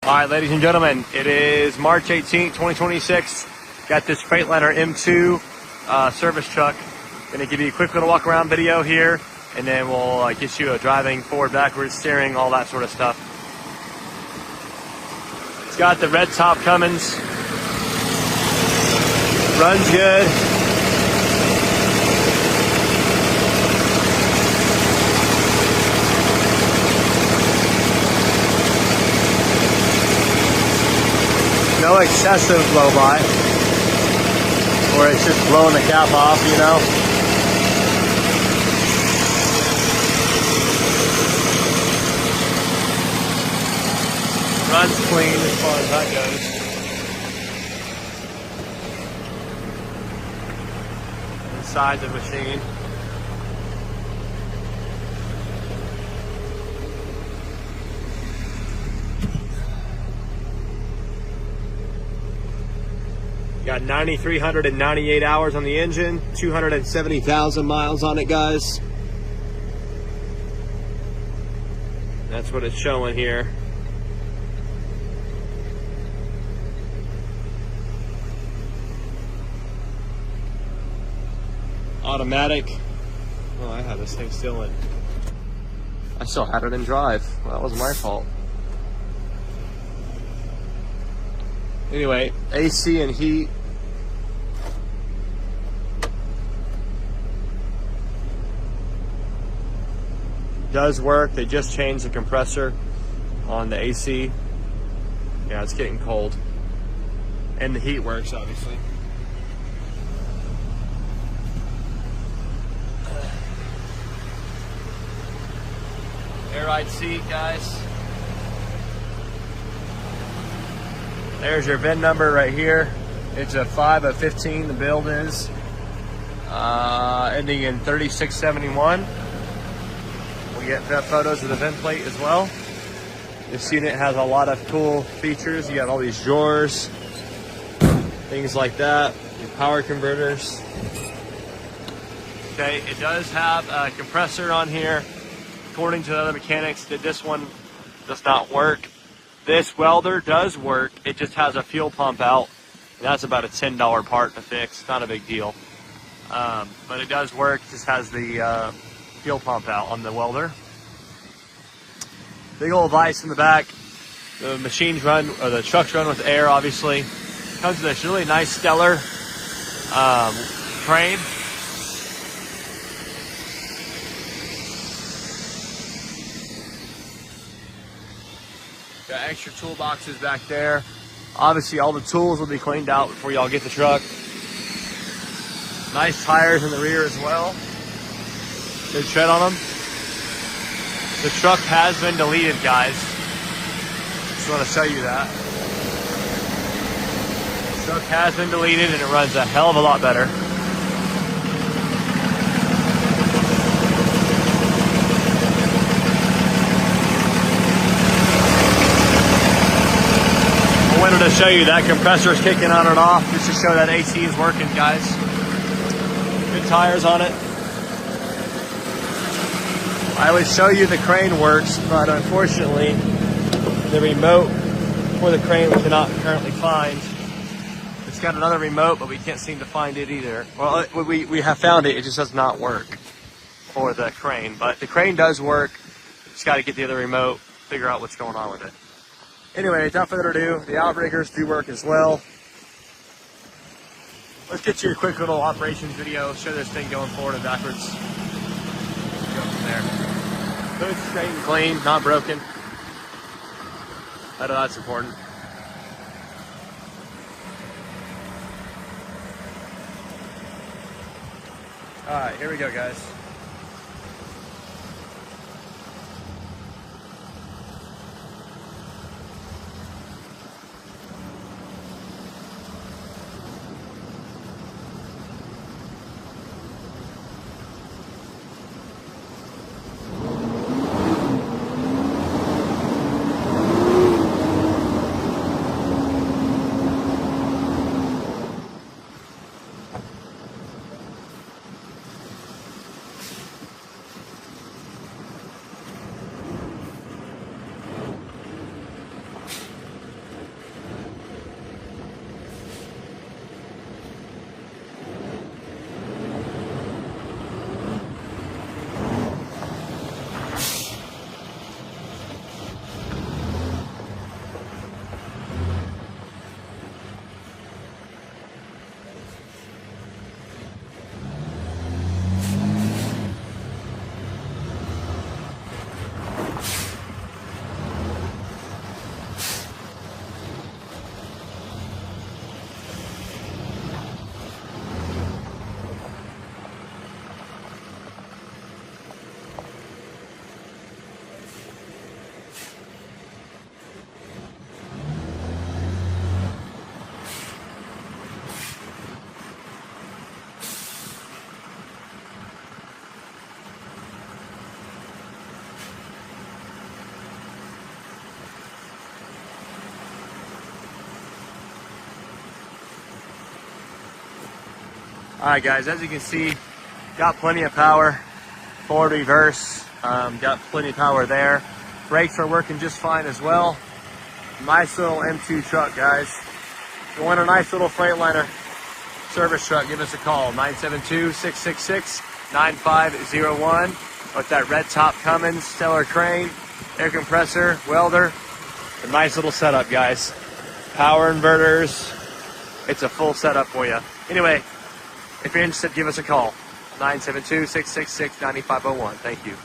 All right, ladies and gentlemen, it is March 18th, 2026. Got this Freightliner M2 service truck. Gonna give you a quick little walk around video here, and then we'll get you a driving forward, backwards, steering, all that sort of stuff. It's got the red top Cummins. Runs good. No excessive blow by, or it's just blowing the cap off, you know. Runs clean as far as that goes. Inside the machine. Got 9,398 hours on the engine, 270,000 miles on it, guys. That's what it's showing here. Automatic. Oh, I had this thing still in. I still had it in drive. Well, that was my fault. Anyway, AC and heat. Does work. They just changed the compressor on the AC. Yeah, it's getting cold. And the heat works, obviously. Air ride seat, guys. There's your VIN number right here. It's a 5 of 15, the build is. Ending in 3671. We get photos of the VIN plate as well. This unit has a lot of cool features. You got all these drawers, things like that, your power converters. Okay, it does have a compressor on here. According to the other mechanics, this one does not work. This welder does work. It just has a fuel pump out. That's about a $10 part to fix. Not a big deal. But it does work. It just has the fuel pump out on the welder. Big old vise in the back. The machines run, or the trucks run with air, obviously. Comes with this really nice Stellar crane. Got extra toolboxes back there. Obviously, all the tools will be cleaned out before y'all get the truck. Nice tires in the rear as well. Good tread on them. The truck has been deleted, guys. Just want to show you that. The truck has been deleted and it runs a hell of a lot better. I wanted to show you that compressor is kicking on and off just to show that AC is working, guys. Good tires on it. I would show you the crane works, but unfortunately the remote for the crane we cannot currently find. It's got another remote, but we can't seem to find it either. Well, we have found it, it just does not work for the crane. But the crane does work. Just got to get the other remote, figure out what's going on with it. Anyway, without further ado, the outriggers do work as well. Let's get you a quick little operations video, show this thing going forward and backwards. Go from there. Good, straight and clean, not broken. I know that's important. Alright, here we go, guys. All right, guys, as you can see, got plenty of power, forward, reverse, got plenty of power there. Brakes are working just fine as well. Nice little M2 truck, guys. If you want a nice little Freightliner service truck, give us a call, 972-666-9501. With that red top Cummins, stellar crane, air compressor, welder. A nice little setup, guys. Power inverters. It's a full setup for you. Anyway, if you're interested, give us a call, 972-666-9501. Thank you.